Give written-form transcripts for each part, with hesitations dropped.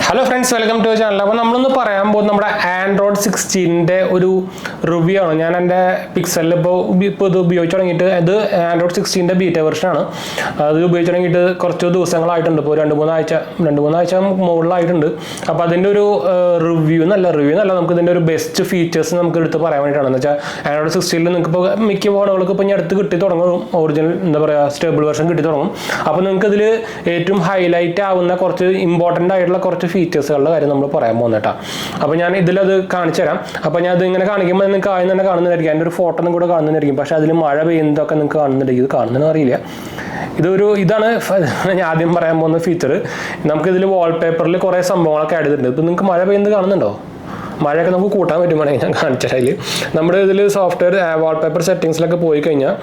Hello friends, welcome to channel. അപ്പോൾ നമ്മളൊന്ന് പറയാൻ പോകുന്നത് നമ്മുടെ ആൻഡ്രോയിഡ് 16 ഒരു റിവ്യൂ ആണ്. ഞാൻ എൻ്റെ പിക്സലിൽ ഇപ്പോൾ ഇത് ഉപയോഗിച്ച് തുടങ്ങിയിട്ട്, ഇത് ആൻഡ്രോയിഡ് 16 ബീറ്റ വെർഷനാണ്. അത് ഉപയോഗിച്ച് തുടങ്ങിയിട്ട് കുറച്ച് ദിവസങ്ങളായിട്ടുണ്ട്. ഇപ്പോൾ രണ്ട് മൂന്നാഴ്ച മുകളിലായിട്ടുണ്ട്. അപ്പോൾ അതിൻ്റെ ഒരു റിവ്യൂ നല്ല നമുക്ക് ഇതിൻ്റെ ഒരു ബെസ്റ്റ് ഫീച്ചേഴ്സ് നമുക്ക് എടുത്ത് പറയാൻ വേണ്ടിയിട്ടാണ്. എന്ന് വെച്ചാൽ ആൻഡ്രോയിഡ് 16 നിങ്ങൾക്ക് ഇപ്പോൾ മിക്ക ഫോണുകൾക്ക് ഇപ്പോൾ ഇനി അടുത്ത് കിട്ടി തുടങ്ങും, ഒറിജിനൽ എന്താ പറയുക സ്റ്റേബിൾ വെർഷൻ കിട്ടി തുടങ്ങും. അപ്പോൾ നിങ്ങൾക്ക് ഇതിൽ ഏറ്റവും ഹൈലൈറ്റ് ആവുന്ന കുറച്ച് ഇമ്പോർട്ടൻ്റ് ആയിട്ടുള്ള കുറച്ച് ഫീച്ചേഴ്സുകളുടെ കാര്യം നമ്മൾ പറയാൻ പോകുന്നേട്ടാ. അപ്പോൾ ഞാൻ ഇതിലത് കാണിച്ചു തരാം. അപ്പോൾ ഞാൻ അത് ഇങ്ങനെ കാണിക്കുമ്പോൾ നിങ്ങൾക്ക് ആദ്യം തന്നെ കാണുന്നതായിരിക്കും, അതിൻ്റെ ഒരു ഫോട്ടോ ഒന്നും കൂടെ കാണുന്നതായിരിക്കും. പക്ഷേ അതിൽ മഴ പെയ്യുന്നതൊക്കെ നിങ്ങൾക്ക് കാണുന്നുണ്ടെങ്കിൽ ഇത് കാണുന്നതെന്ന് അറിയില്ല. ഇതാണ് ഞാൻ ആദ്യം പറയാൻ പോകുന്ന ഫീച്ചർ. നമുക്കിതിൽ വാൾപേപ്പറിൽ കുറേ സംഭവങ്ങളൊക്കെ ആഡ് ചെയ്തിട്ടുണ്ട്. ഇപ്പോൾ നിങ്ങൾക്ക് മഴ പെയ്യുന്നത് കാണുന്നുണ്ടോ? മഴയൊക്കെ നമുക്ക് കൂട്ടാൻ പറ്റുമ്പോഴാണ് ഞാൻ കാണിച്ചതിൽ. നമ്മുടെ ഇതിൽ സോഫ്റ്റ്വെയർ വാൾപേപ്പർ സെറ്റിങ്സിലൊക്കെ പോയി കഴിഞ്ഞാൽ,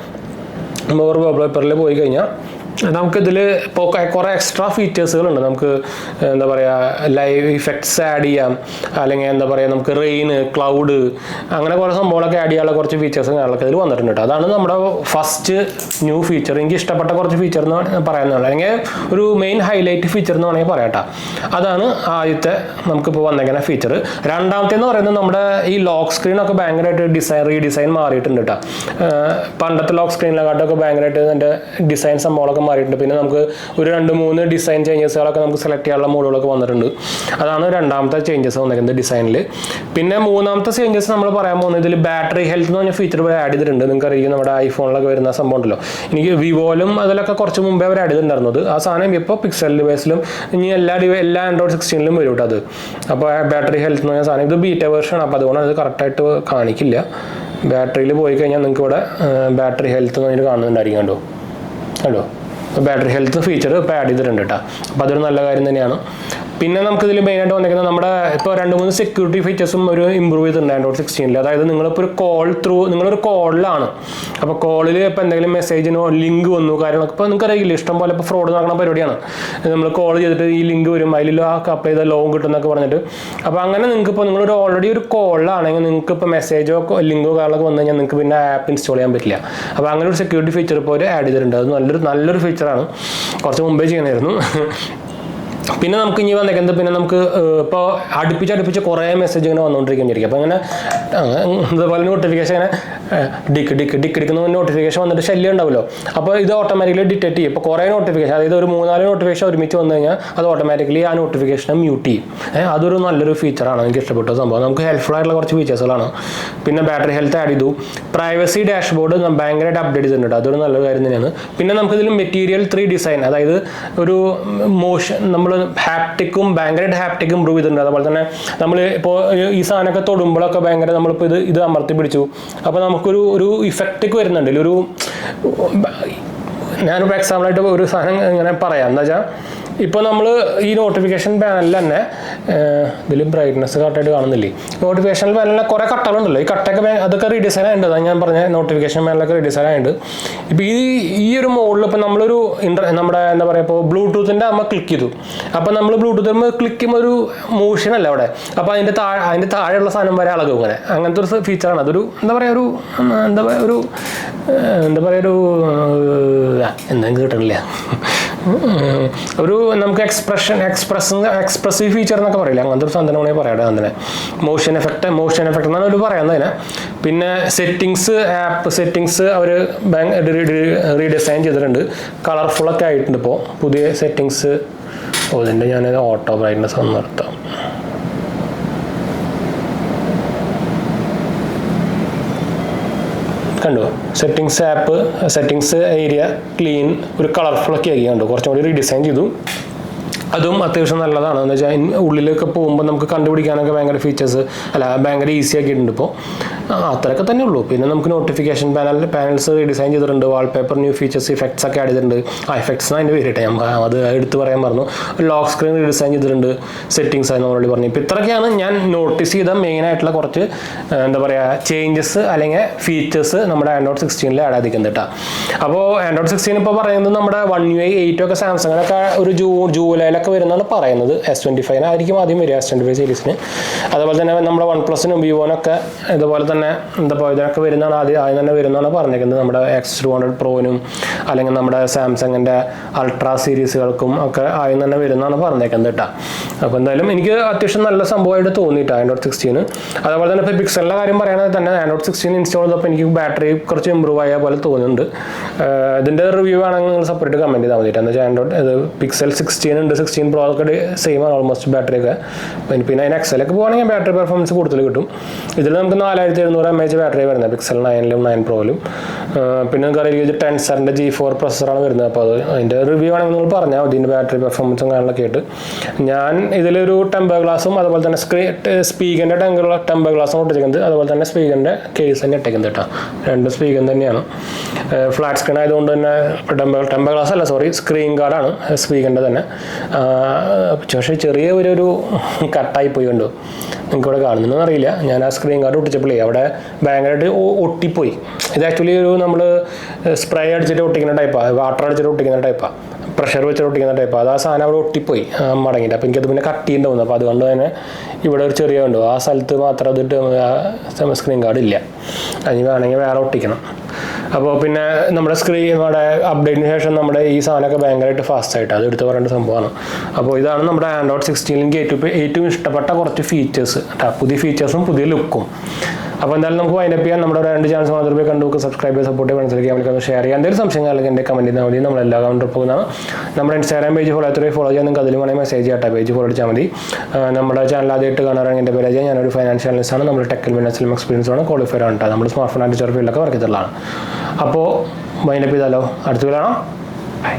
വാൾപേപ്പറിൽ പോയി കഴിഞ്ഞാൽ നമുക്കിതിൽ ഇപ്പോൾ കുറേ എക്സ്ട്രാ ഫീച്ചേഴ്സുകളുണ്ട്. നമുക്ക് എന്താ പറയുക ലൈവ് ഇഫക്ട്സ് ആഡ് ചെയ്യാം, അല്ലെങ്കിൽ എന്താ പറയുക നമുക്ക് റെയിൻ, ക്ലൗഡ്, അങ്ങനെ കുറേ സംഭവങ്ങളൊക്കെ ആഡ് ചെയ്യാനുള്ള കുറച്ച് ഫീച്ചേഴ്സും കാര്യങ്ങളൊക്കെ ഇതിൽ വന്നിട്ടുണ്ട് കേട്ടോ. അതാണ് നമ്മുടെ ഫസ്റ്റ് ന്യൂ ഫീച്ചർ. എനിക്ക് ഇഷ്ടപ്പെട്ട കുറച്ച് ഫീച്ചർ എന്ന് പറയാവുന്നതാണ്, അല്ലെങ്കിൽ ഒരു മെയിൻ ഹൈലൈറ്റ് ഫീച്ചർ എന്ന് വേണമെങ്കിൽ പറയാം കേട്ടോ. അതാണ് ആദ്യത്തെ നമുക്കിപ്പോൾ വന്നേക്കുന്ന ഫീച്ചർ. രണ്ടാമത്തേന്ന് പറയുന്നത് നമ്മുടെ ഈ ലോക്ക് സ്ക്രീനൊക്കെ ഭയങ്കരമായിട്ട് റീഡിസൈൻ മാറിയിട്ടുണ്ട് കേട്ടോ. പണ്ടത്തെ ലോക്ക് സ്ക്രീനിനെക്കാട്ടൊക്കെ ഭയങ്കരമായിട്ട് അതിൻ്റെ ഡിസൈൻ സംഭവങ്ങളൊക്കെ മാറിയിട്ടുണ്ട്. പിന്നെ നമുക്ക് ഒരു 2-3 ഡിസൈൻ ചേഞ്ചസുകളൊക്കെ നമുക്ക് സെലക്ട് ചെയ്യാനുള്ള മോഡുകളൊക്കെ വന്നിട്ടുണ്ട്. അതാണ് രണ്ടാമത്തെ ചേഞ്ചസ് വന്നിരിക്കുന്നത് ഡിസൈനിൽ. പിന്നെ മൂന്നാമത്തെ ചേഞ്ചസ് നമ്മൾ പറയാൻ പോകുന്നത്, ഇതിൽ ബാറ്ററി ഹെൽത്ത് എന്ന് പറഞ്ഞ ഫീച്ചർ ഇവിടെ ആഡ് ചെയ്തിട്ടുണ്ട്. നിങ്ങൾക്ക് അറിയാം, നമ്മുടെ ഐഫോണിലൊക്കെ വരുന്ന സംഭവം ഉണ്ടല്ലോ. എനിക്ക് വിവോയിലും അതിലൊക്കെ കുറച്ച് മുമ്പേ അവർ ആഡ് ചെയ്തിട്ടുണ്ടായിരുന്നത്. ആ സാധനം ഇപ്പോൾ പിക്സൽ ഡിവൈസിലും ഇനി എല്ലാ ആൻഡ്രോയിഡ് 16 വരും കേട്ടോ അത്. അപ്പോൾ ബാറ്ററി ഹെൽത്ത് എന്ന് പറഞ്ഞ സാധനം ഇത് ബീറ്റ വേർഷൻ, അപ്പോൾ അതുകൊണ്ടാണ് ഇത് കറക്റ്റായിട്ട് കാണിക്കില്ല. ബാറ്ററിയിൽ പോയി കഴിഞ്ഞാൽ നിങ്ങൾക്ക് ഇവിടെ ബാറ്ററി ഹെൽത്ത് എന്ന് പറഞ്ഞിട്ട് കാണുന്നുണ്ടായിരിക്കും കണ്ടോ. ബാറ്ററി ഹെൽത്ത് ഫീച്ചർ ഇപ്പോൾ ആഡ് ചെയ്തിട്ടുണ്ട് കേട്ടോ. അപ്പോൾ അതൊരു നല്ല കാര്യം തന്നെയാണ്. പിന്നെ നമുക്കിതിൽ മെയിനായിട്ട് വന്നിരിക്കുന്നത് നമ്മുടെ ഇപ്പോൾ 2-3 സെക്യൂരിറ്റി ഫീച്ചേഴ്സും ഒരു ഇമ്പ്രൂവ് ചെയ്തിട്ടുണ്ട് ആൻഡ്രോയിഡ് 16. അതായത് നിങ്ങളിപ്പോൾ ഒരു നിങ്ങളൊരു കോളിലാണ്, അപ്പോൾ കോളിൽ ഇപ്പോൾ എന്തെങ്കിലും മെസ്സേജിനോ ലിങ്ക് വന്നു കാര്യങ്ങളൊക്കെ ഇപ്പോൾ നിങ്ങൾക്ക് അറിയില്ല, ഇഷ്ടം പോലെ ഇപ്പോൾ ഫ്രോഡ് നടക്കുന്ന പരിപാടിയാണ്. നമ്മൾ കോൾ ചെയ്തിട്ട് ഈ ലിങ്ക് വരും, അതിൽ അപ്ലൈ ചെയ്താൽ ലോൺ കിട്ടുമെന്നൊക്കെ പറഞ്ഞിട്ട്. അപ്പോൾ അങ്ങനെ നിങ്ങൾക്ക് ഇപ്പോൾ നിങ്ങളൊരു ഓൾറെഡി ഒരു കോളിലാണെങ്കിൽ നിങ്ങൾക്ക് ഇപ്പോൾ മെസ്സേജോ ലിങ്കോ കാര്യങ്ങളൊക്കെ വന്നു കഴിഞ്ഞാൽ നിങ്ങൾക്ക് പിന്നെ ആപ്പ് ഇൻസ്റ്റാൾ ചെയ്യാൻ പറ്റില്ല. അപ്പോൾ അങ്ങനെ ഒരു സെക്യൂരിറ്റി ഫീച്ചർ ഇപ്പോൾ ആഡ് ചെയ്തിട്ടുണ്ട്. അത് നല്ലൊരു ഫീച്ചറാണ്, കുറച്ച് മുമ്പേ ചെയ്യുന്നതായിരുന്നു. പിന്നെ നമുക്ക് ഇനി വന്നേക്കുന്നത്, പിന്നെ നമുക്ക് ഇപ്പോൾ അടുപ്പിച്ച് കുറേ മെസ്സേജ് ഇങ്ങനെ വന്നുകൊണ്ടിരിക്കും. അപ്പോൾ അങ്ങനെ ഇതുപോലെ നോട്ടിഫിക്കേഷൻ ഇങ്ങനെ ഡിക്കുന്ന നോട്ടിഫിക്കേഷൻ വന്നിട്ട് ശല്യം ഉണ്ടാവുമല്ലോ. അപ്പോൾ ഇത് ഓട്ടോമാറ്റിക്കലി ഡിറ്റക്ട് ചെയ്യും. ഇപ്പോൾ കുറേ നോട്ടിഫിക്കേഷൻ, അതായത് ഒരു 3-4 നോട്ടിഫിക്കേഷൻ ഒരുമിച്ച് വന്നു കഴിഞ്ഞാൽ അത് ഓട്ടോമാറ്റിക്കലി ആ നോട്ടിഫിക്കേഷനെ മ്യൂട്ട് ചെയ്യും. അതൊരു നല്ലൊരു ഫീച്ചറാണ്, എനിക്ക് ഇഷ്ടപ്പെട്ട സംഭവം. നമുക്ക് ഹെൽപ്ഫുൾ ആയിട്ടുള്ള കുറച്ച് ഫീച്ചേഴ്സുകളാണ്. പിന്നെ ബാറ്ററി ഹെൽത്ത് ആഡ് ചെയ്തു. പ്രൈവസി ഡാഷ്ബോർഡ് ഭയങ്കരമായിട്ട് അപ്ഡേറ്റ് ചെയ്തിട്ടുണ്ട്, അതൊരു നല്ലൊരു കാര്യം തന്നെയാണ്. പിന്നെ നമുക്കിതിൽ മെറ്റീരിയൽ 3 ഡിസൈൻ, അതായത് ഒരു മോഷൻ നമ്മൾ ഹാപ്റ്റിക്കും ഭയങ്കരമായിട്ട് ഹാപ്റ്റിക് ഇമ്പ്രൂവ് ചെയ്തിട്ടുണ്ട്. അതുപോലെ തന്നെ നമ്മൾ ഇപ്പോൾ ഈ സാധനമൊക്കെ തൊടുമ്പോഴൊക്കെ ഭയങ്കര നമ്മളിപ്പോൾ ഇത് അമർത്തി പിടിച്ചു, അപ്പോൾ നമുക്കൊരു ഇഫക്റ്റൊക്കെ വരുന്നുണ്ട്. ഞാനിപ്പോൾ എക്സാമ്പിളായിട്ട് ഒരു സാധനം ഇങ്ങനെ പറയാം. എന്താ വെച്ചാൽ ഇപ്പോൾ നമ്മൾ ഈ നോട്ടിഫിക്കേഷൻ പാനലിൽ തന്നെ ഇതിൽ ബ്രൈറ്റ്നസ് കറക്റ്റായിട്ട് കാണുന്നില്ലേ, നോട്ടിഫിക്കേഷൻ പാനലിൽ കുറേ കട്ടകളുണ്ടല്ലോ, ഈ കട്ടൊക്കെ അതൊക്കെ റീഡിസൈൻ ആയിട്ടുണ്ട്. അതാണ് ഞാൻ പറഞ്ഞ നോട്ടിഫിക്കേഷൻ പാനലൊക്കെ റീഡിസൈൻ ആയിട്ടുണ്ട്. ഇപ്പോൾ ഈ ഒരു മോഡിൽ ഇപ്പോൾ നമ്മളൊരു നമ്മുടെ എന്താ പറയുക, ഇപ്പോൾ ബ്ലൂടൂത്തിൻ്റെ നമ്മൾ ക്ലിക്ക് ചെയ്തു, അപ്പോൾ നമ്മൾ ബ്ലൂടൂത്ത് ക്ലിക്ക് ചെയ്യുമ്പോൾ ഒരു മോഷൻ അല്ല അവിടെ, അപ്പോൾ അതിൻ്റെ താഴെയുള്ള സാധനം വരെ അളകും. അങ്ങനത്തെ ഒരു ഫീച്ചറാണ്. അതൊരു എന്തെങ്കിലും കിട്ടണില്ല, ഒരു നമുക്ക് എക്സ്പ്രസീവ് ഫീച്ചർ എന്നൊക്കെ പറയില്ല, അങ്ങനത്തെ ഒരു സാധനം വേണമെങ്കിൽ പറയാം. അങ്ങനെ മോഷൻ എഫക്റ്റ് എന്നാണ് അവർ പറയുന്നതിന്. പിന്നെ ആപ്പ് സെറ്റിങ്സ് അവർ റീഡിസൈൻ ചെയ്തിട്ടുണ്ട്, കളർഫുള്ളൊക്കെ ആയിട്ടുണ്ട്. ഇപ്പോൾ പുതിയ സെറ്റിങ്സ് ഇതിൻ്റെ ഞാനത് ഓട്ടോ ബ്രൈറ്റ്നസ് ഒന്ന് നിർത്താം. കണ്ടു, സെറ്റിങ്സ് ഏരിയ ക്ലീൻ, ഒരു കളർഫുള്ളൊക്കെ ആക്കി കണ്ടു, കുറച്ചും കൂടി റീഡിസൈൻ ചെയ്തു. അതും അത്യാവശ്യം നല്ലതാണ്. എന്ന് വെച്ചാൽ ഉള്ളിലൊക്കെ പോകുമ്പോൾ നമുക്ക് കണ്ടുപിടിക്കാനൊക്കെ ഭയങ്കര ഈസി ആക്കിയിട്ടുണ്ട്. ഇപ്പോൾ അത്രയൊക്കെ തന്നെ ഉള്ളൂ. പിന്നെ നമുക്ക് നോട്ടിഫിക്കേഷൻ പാനൽസ് റീഡിസൈൻ ചെയ്തിട്ടുണ്ട്, വാൾപേപ്പർ ന്യൂ ഫീച്ചേഴ്സ് ഇഫക്ട്സ് ഒക്കെ ആഡ് ചെയ്തിട്ടുണ്ട്. ഇഫക്ട്സ് അതിൻ്റെ പേരിട്ടെ ഞാൻ അത് എടുത്ത് പറയാൻ പറഞ്ഞു. ലോക്ക് സ്ക്രീൻ റീഡിസൈൻ ചെയ്തിട്ടുണ്ട്, സെറ്റിങ്സ് ആയിരുന്നു ഓൾറെഡി പറഞ്ഞു. ഇപ്പോൾ ഇത്രയൊക്കെയാണ് ഞാൻ നോട്ടീസ് ചെയ്ത മെയിനായിട്ടുള്ള കുറച്ച് എന്താ പറയുക ചേഞ്ചസ് അല്ലെങ്കിൽ ഫീച്ചേഴ്സ് നമ്മുടെ ആൻഡ്രോയിഡ് 16 ആഡ് ചെയ്തിരിക്കുന്നത് കേട്ടോ. അപ്പോൾ ആൻഡ്രോയിഡ് 16 ഇപ്പോൾ പറയുന്നത് നമ്മുടെ 1 UI 8 ഒക്കെ സാംസങ്ങിനൊക്കെ ഒരു ജൂലൈയിലൊക്കെ വരുന്നതാണ് പറയുന്നത്. S25 ആയിരിക്കും ആദ്യം വരിക, S25 സീരീസിന്. അതുപോലെ തന്നെ നമ്മുടെ OnePlusനും വിവോനൊക്കെ ഇതുപോലെ തന്നെ തന്നെ എന്താ പറയുക ഇതിനൊക്കെ വരുന്നതാണ് ആദ്യം തന്നെ വരുന്നതാണ് പറഞ്ഞേക്കുന്നത്. നമ്മുടെ X200 Proനും അല്ലെങ്കിൽ നമ്മുടെ സാംസങ്ങിൻ്റെ അൾട്രാ സീരീസുകൾക്കും ഒക്കെ ആദ്യം തന്നെ വരുന്നതാണ് പറഞ്ഞേക്കുന്നത് കേട്ടോ. അപ്പോൾ എന്തായാലും എനിക്ക് അത്യാവശ്യം നല്ല സംഭവമായിട്ട് തോന്നിയിട്ട് Android 16. അതുപോലെ തന്നെ ഇപ്പോൾ പിക്സലിൻ്റെ കാര്യം പറയുകയാണെങ്കിൽ തന്നെ Android 16 ഇൻസ്റ്റാൾ ചെയ്തപ്പോൾ എനിക്ക് ബാറ്ററി കുറച്ച് ഇമ്പ്രൂവ് ആയ പോലെ തോന്നുന്നുണ്ട്. ഇതിൻ്റെ റിവ്യൂ ആണെങ്കിൽ നിങ്ങൾ സെപ്പറേറ്റ് കമൻറ്റ് ചെയ്താൽ മതി. എന്താ വെച്ചാൽ Android ഇത് പിക്സൽ 16 ഉണ്ട്, 16 Pro ഒക്കെ സെയിം ആണ് ഓൾമോസ്റ്റ് ബാറ്ററിയൊക്കെ. പിന്നെ അതിന് എക്സലൊക്കെ പോകുകയാണെങ്കിൽ ബാറ്ററി പെർഫോമൻസ് കൂടുതൽ കിട്ടും. ഇതിൽ നമുക്ക് 4700 mAh ബാറ്ററി വരുന്നത് പിക്സൽ 9ലും 9 Proയിലും. പിന്നെ നിങ്ങൾക്ക് അറിയാം ഇത് ടെൻസറിൻ്റെ G4 പ്രൊസസ്സറാണ് വരുന്നത്. അപ്പോൾ അതിൻ്റെ റിവ്യൂ ആണെങ്കിൽ നിങ്ങൾ പറഞ്ഞാൽ ഇതിൻ്റെ ബാറ്ററി പെർഫോമൻസും കാര്യങ്ങളൊക്കെ ആയിട്ട്. ഞാൻ ഇതിലൊരു ടെമ്പർ ഗ്ലാസും അതുപോലെ തന്നെ സ്പീക്കറിൻ്റെ ടെമ്പർ ഗ്ലാസും ഒട്ടിച്ചിരിക്കുന്നത്, അതുപോലെ തന്നെ സ്പീക്കറിൻ്റെ കേസ് തന്നെ ഇട്ടേക്കുന്നത് കേട്ടോ. രണ്ട് സ്പീക്കർ തന്നെയാണ്. ഫ്ലാറ്റ് സ്ക്രീൻ ആയതുകൊണ്ട് തന്നെ ടെമ്പർ ഗ്ലാസ് അല്ല, സോറി, സ്ക്രീൻ ഗാർഡാണ് സ്പീക്കറിൻ്റെ തന്നെ. പക്ഷേ ചെറിയ ഒരു കട്ടായി പോയി കണ്ടു, നിങ്ങൾക്ക് ഇവിടെ കാണുന്നതെന്ന് അറിയില്ല. ഞാൻ ആ സ്ക്രീൻ ഗാർഡ് ഒട്ടിച്ചപ്പോഴേ അവിടെ ഭയങ്കരമായിട്ട് ഒട്ടിപ്പോയി. ഇത് ആക്ച്വലി ഒരു നമ്മൾ സ്പ്രേ അടിച്ചിട്ട് ഒട്ടിക്കുന്ന ടൈപ്പാണ്, വാട്ടർ അടിച്ചിട്ട് ഒട്ടിക്കുന്ന ടൈപ്പാണ്, പ്രഷർ വെച്ചിട്ട് ഒട്ടിക്കുന്ന ടൈപ്പാണ്. അത് ആ സാധനം അവിടെ ഒട്ടിപ്പോയി മടങ്ങിയിട്ട്. അപ്പോൾ എനിക്കത് പിന്നെ കട്ട് ചെയ്യേണ്ടി. അപ്പോൾ അതുകൊണ്ട് തന്നെ ഇവിടെ ഒരു ചെറിയ ഉണ്ടോ ആ സ്ഥലത്ത് മാത്രം അതിട്ട് സ്ക്രീൻ ഗാർഡ് ഇല്ല. അതിന് വേണമെങ്കിൽ വേറെ ഒട്ടിക്കണം. അപ്പോൾ പിന്നെ നമ്മുടെ നമ്മുടെ അപ്ഡേറ്റിന് ശേഷം നമ്മുടെ ഈ സാധനമൊക്കെ ഭയങ്കരമായിട്ട് ഫാസ്റ്റായിട്ട് അത് എടുത്ത് പറയേണ്ട സംഭവമാണ്. അപ്പോൾ ഇതാണ് നമ്മുടെ Android 16 എനിക്ക് ഏറ്റവും ഇഷ്ടപ്പെട്ട കുറച്ച് ഫീച്ചേഴ്സ് കേട്ടോ. പുതിയ ഫീച്ചേഴ്സും പുതിയ ലുക്കും. അപ്പോൾ എന്തായാലും നമുക്ക് വൈൻഡപ്പ് ചെയ്യാൻ. നമ്മുടെ 2 ചാനൽസ് മാത്രമേ കണ്ടു സബ്സ്ക്രൈബ് ചെയ്ത് സപ്പോർട്ട് ചെയ്യാൻ മനസ്സിലാക്കി നമുക്ക് ഷെയർ ചെയ്യാൻ. എന്തെങ്കിലും സംശയങ്ങൾ അല്ലെങ്കിൽ എൻ്റെ കമൻറ്റ് ചെയ്താൽ മതി. നമ്മളെല്ലാ കമൻറ്റും പോകുന്നതാണ്. നമ്മുടെ Instagram പേജ് ഫോളോ ചെയ്യാൻ നിങ്ങൾക്ക് അതിൽ വേണമെങ്കിൽ മെസ്സേജ് ചെയ്യാം. പേജ് ഫോളോ അടിച്ചാൽ മതി. നമ്മുടെ ചാനൽ ആദ്യമായിട്ട് കാണാറാണെങ്കിൽ എൻ്റെ പേര് ഞാനൊരു ഫൈനാൻഷ്യൽ അനലിസ്റ്റാണ്. നമ്മൾ ടെക്കിൽ ഫിനാൻഷ്യൽ എക്സ്പീരിയൻസ് ആണ്, ക്വാളിഫൈഡ് ആണ് കേട്ടോ. നമ്മൾ സ്മാർട്ട് ഫോൺ ആൻഡ് ഫീൽഡൊക്കെ വർക്ക് ചെയ്തിട്ടുള്ളതാണ്. അപ്പോൾ വൈൻഡപ്പ് ചെയ്താലോ, അടുത്ത കാണാം. ബൈ.